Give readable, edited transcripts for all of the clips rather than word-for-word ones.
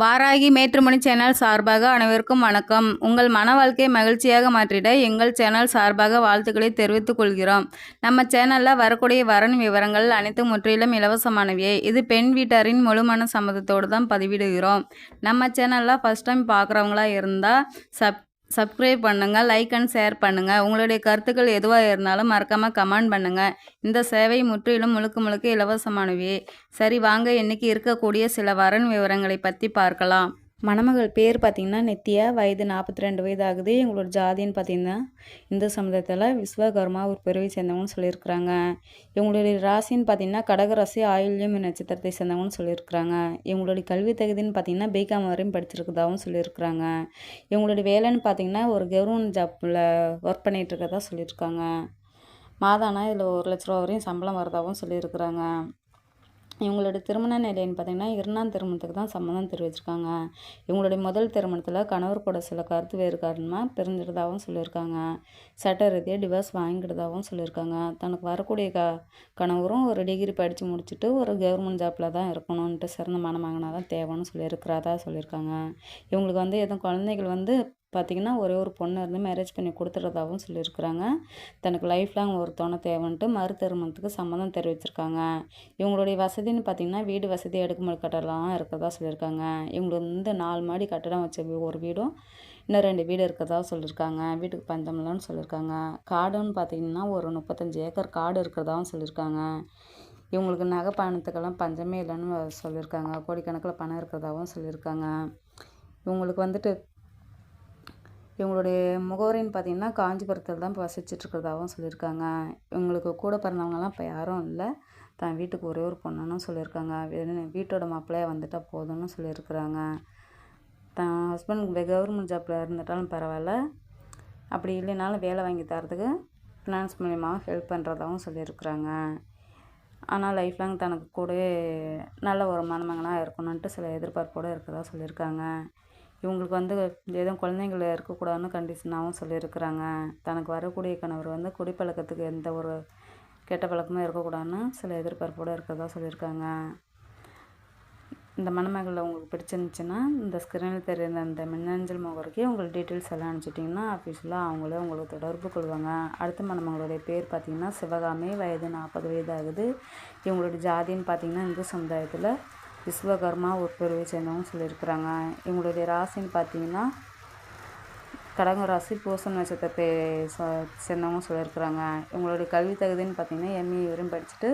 Varahi matrimony channel சார்பாக அனைவருக்கும் வணக்கம். உங்கள் மன வாழ்க்கையை மகிழ்ச்சியாக மாற்றிட எங்கள் சேனல் சார்பாக வாழ்த்துக்களை தெரிவித்துக் கொள்கிறோம். நம்ம சேனலில் வரக்கூடிய வரன் விவரங்கள் அனைத்தும் முற்றிலும் இலவசமானவையே. இது பெண் வீட்டாரின் முழுமன சம்மதத்தோடு தான் பதிவிடுகிறோம். நம்ம சேனலில் ஃபஸ்ட் டைம் பார்க்குறவங்களா இருந்தால் சப்ஸ்கிரைப் பண்ணுங்கள், லைக் அண்ட் ஷேர் பண்ணுங்கள். உங்களுடைய கருத்துக்கள் எதுவாக இருந்தாலும் மறக்காமல் கமெண்ட் பண்ணுங்கள். இந்த சேவை முற்றிலும் முழுக்க இலவசமானவே. சரி வாங்க, இன்றைக்கி இருக்கக்கூடிய சில வரன் விவரங்களை பற்றி பார்க்கலாம். மணமகள் பேர் பார்த்திங்கன்னா நித்யா, வயது 42 வயது ஆகுது. எங்களோட ஜாதின்னு பார்த்திங்கன்னா இந்து சமுதாயத்தில் விஸ்வகர்மா ஒரு பிரிவை சேர்ந்தவங்கன்னு சொல்லியிருக்கிறாங்க. இவங்களுடைய ராசின்னு பார்த்திங்கன்னா கடக ராசி, ஆயில்யம் நட்சத்திரத்தை சேர்ந்தவங்கன்னு சொல்லியிருக்கிறாங்க. இவங்களுடைய கல்வி தகுதின்னு பார்த்திங்கன்னா பிகாம் வரையும் படிச்சிருக்கதாகவும் சொல்லியிருக்கிறாங்க. இவங்களுடைய வேலைன்னு பார்த்திங்கன்னா ஒரு கவர்மெண்ட் ஜாப்பில் ஒர்க் பண்ணிகிட்டு இருக்கதா சொல்லியிருக்காங்க. மாதானா இதில் 1 லட்ச ரூபா வரையும் சம்பளம் வரதாகவும் சொல்லியிருக்கிறாங்க. இவங்களுடைய திருமண நிலைன்னு பார்த்திங்கன்னா 2ஆம் திருமணத்துக்கு தான் சம்மதம் தெரிவிச்சிருக்காங்க. இவங்களுடைய முதல் திருமணத்தில் கணவர் கூட சில கருத்து வேறு காரணமாக பிரிஞ்சிடுதாகவும் சொல்லியிருக்காங்க. சட்ட ரீதியாக டிவோர்ஸ் வாங்கிடுதாகவும் சொல்லியிருக்காங்க. தனக்கு வரக்கூடிய கணவரும் ஒரு டிகிரி படித்து முடிச்சுட்டு ஒரு கவர்மெண்ட் ஜாப்பில் தான் இருக்கணும்ன்ட்டு சிறந்த மணமகனாக தான் தேவைன்னு சொல்லியிருக்கிறதா சொல்லியிருக்காங்க. இவங்களுக்கு எதுவும் குழந்தைகள் பார்த்திங்கன்னா ஒரே ஒரு பொண்ணு இருந்து மேரேஜ் பண்ணி கொடுத்துறதாகவும் சொல்லியிருக்கிறாங்க. தனக்கு லைஃப் லாங் ஒரு துணை தேவைன்ட்டு மறு திருமணத்துக்கு சம்மதம் தெரிவிச்சிருக்காங்க. இவங்களுடைய வசதின்னு பார்த்திங்கன்னா வீடு வசதி அடுக்குமாடி கட்டடலாம் இருக்கிறதா சொல்லியிருக்காங்க. இவங்களுக்கு 4 மாடி கட்டடம் வச்ச ஒரு வீடும் இன்னும் 2 வீடு இருக்கிறதா சொல்லியிருக்காங்க. வீட்டுக்கு பஞ்சம் இல்லைன்னு சொல்லியிருக்காங்க. காடுன்னு பார்த்திங்கன்னா ஒரு 35 ஏக்கர் காடு இருக்கிறதாகவும் சொல்லியிருக்காங்க. இவங்களுக்கு நகை பணத்துக்கெல்லாம் பஞ்சமே இல்லைன்னு சொல்லியிருக்காங்க. கோடிக்கணக்கில் பணம் இருக்கிறதாகவும் சொல்லியிருக்காங்க. இவங்களுக்கு இவங்களுடைய முகவரின்னு பார்த்திங்கன்னா காஞ்சிபுரத்தில் தான் வசிச்சிட்ருக்கிறதாகவும் சொல்லியிருக்காங்க. இவங்களுக்கு கூட பிறந்தவங்கலாம் இப்போ யாரும் இல்லை. தான் வீட்டுக்கு ஒரே ஒரு பொண்ணுன்னு சொல்லியிருக்காங்க. வீட்டோட மாப்பிள்ளையாக வந்துட்டால் போதும்னு சொல்லியிருக்கிறாங்க. தான் ஹஸ்பண்ட் கவர்மெண்ட் ஜாப்பில் இருந்துட்டாலும் பரவாயில்ல, அப்படி இல்லைனாலும் வேலை வாங்கி தரத்துக்கு ஃபினான்ஸ் மூலியமாக ஹெல்ப் பண்ணுறதாகவும் சொல்லியிருக்கிறாங்க. ஆனால் லைஃப் லாங் தனக்கு கூடவே நல்ல ஒரு மணமகனாக இருக்கணுன்ட்டு சில எதிர்பார்ப்போடு இருக்கிறதா சொல்லியிருக்காங்க. இவங்களுக்கு எதுவும் குழந்தைங்கள் இருக்கக்கூடாதுன்னு கண்டிஷனாகவும் சொல்லியிருக்கிறாங்க. தனக்கு வரக்கூடிய கணவர் குடிப்பழக்கத்துக்கு எந்த ஒரு கெட்ட பழக்கமும் இருக்கக்கூடாதுன்னு சில எதிர்பார்ப்போடு இருக்கிறதா சொல்லியிருக்காங்க. இந்த மணமகளில் உங்களுக்கு பிடிச்சிருந்துச்சின்னா இந்த ஸ்க்ரீனில் தெரியுற அந்த மின்னஞ்சல் முகவரிக்கு உங்கள் டீட்டெயில்ஸ் எல்லாம் அனுப்பிச்சிட்டிங்கன்னா ஆஃபீஸில் அவங்களே உங்களுக்கு தொடர்பு கொள்வாங்க. அடுத்த மணமகளுடைய பேர் பார்த்திங்கன்னா சிவகாமி, வயது 40 வயது ஆகுது. இவங்களுடைய ஜாதின்னு பார்த்திங்கன்னா இந்து சமுதாயத்தில் விஸ்வகர்மா ஒரு பிரிவை சேர்ந்தவங்க சொல்லியிருக்கிறாங்க. இவங்களுடைய ராசின்னு பார்த்திங்கன்னா கடக ராசி, பூச நட்சத்திரத்தை சேர்ந்தவங்க சொல்லியிருக்கிறாங்க. இவங்களுடைய கல்வி தகுதின்னு பார்த்திங்கன்னா எம்இ வரையும் படிச்சுட்டு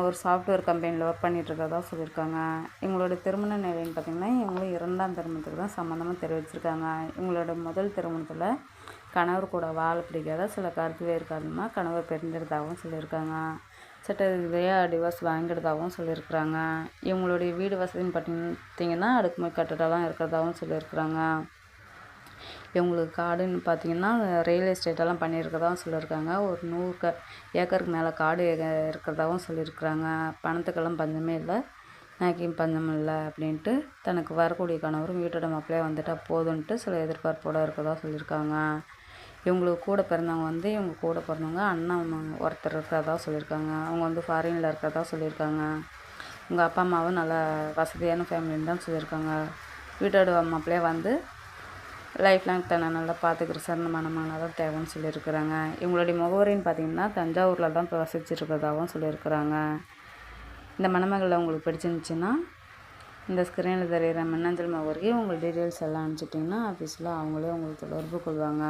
ஒரு சாஃப்ட்வேர் கம்பெனியில் ஒர்க் பண்ணிகிட்ருக்கிறதா சொல்லியிருக்காங்க. இவங்களுடைய திருமண நிலைன்னு பார்த்திங்கன்னா இவங்களும் 2ஆம் திருமணத்துக்கு தான் சம்மந்தமாக தெரிவிச்சிருக்காங்க. இவங்களோட முதல் திருமணத்தில் கணவர் கூட வாழ பிடிக்காத சில கருத்து வேறு காரணமாக கணவர் பிரிஞ்சிருந்தாகவும் சொல்லியிருக்காங்க. சட்ட ரீதியாக டிவோர்ஸ் வாங்கிடுதாகவும் சொல்லியிருக்கிறாங்க. இவங்களுடைய வீடு வசதின்னு பார்த்திங்கன்னா அடுக்குமாடி கட்டடம்லாம் இருக்கிறதாகவும் சொல்லியிருக்கிறாங்க. இவங்களுக்கு காடுன்னு பார்த்திங்கன்னா ரியல் எஸ்டேட்டெல்லாம் பண்ணியிருக்கிறதாகவும் சொல்லியிருக்காங்க. ஒரு 100 ஏக்கருக்கு மேலே காடு இருக்கிறதாகவும் சொல்லியிருக்கிறாங்க. பணத்துக்கெல்லாம் பஞ்சமே இல்லை, நகைக்கும் பஞ்சம் இல்லை அப்படின்ட்டு தனக்கு வரக்கூடிய கணவரும் வீட்டோட மாப்பிள்ளையாக வந்துட்டால் போதுன்ட்டு சில எதிர்பார்ப்போடு இருக்கிறதா சொல்லியிருக்காங்க. இவங்களுக்கு கூட பிறந்தவங்க இவங்க கூட பிறந்தவங்க அண்ணன் ஒருத்தர் இருக்கிறதா சொல்லியிருக்காங்க. அவங்க ஃபாரினில் இருக்கிறதா சொல்லியிருக்காங்க. உங்கள் அப்பா அம்மாவும் நல்ல வசதியான ஃபேமிலின்னு தான் சொல்லியிருக்காங்க. வீட்டோட மாப்பிள்ளையாக லைஃப் லாங் தன்னை நல்லா பார்த்துக்கிற சிறந்த மணமகனாக தான் தேவைன்னு சொல்லியிருக்கிறாங்க. இவங்களுடைய முகவரின்னு பார்த்திங்கன்னா தஞ்சாவூரில் தான் வசிச்சிருக்கிறதாகவும் சொல்லியிருக்கிறாங்க. இந்த மணமகளில் உங்களுக்கு பிடிச்சிருந்துச்சின்னா இந்த ஸ்க்ரீனில் தெரிகிற மின்னஞ்சல் முகவரிக்கு உங்கள் டீட்டெயில்ஸ் எல்லாம் அனுப்பிச்சிட்டிங்கன்னா ஆஃபீஸில் அவங்களே உங்களுக்கு தொடர்பு கொள்வாங்க.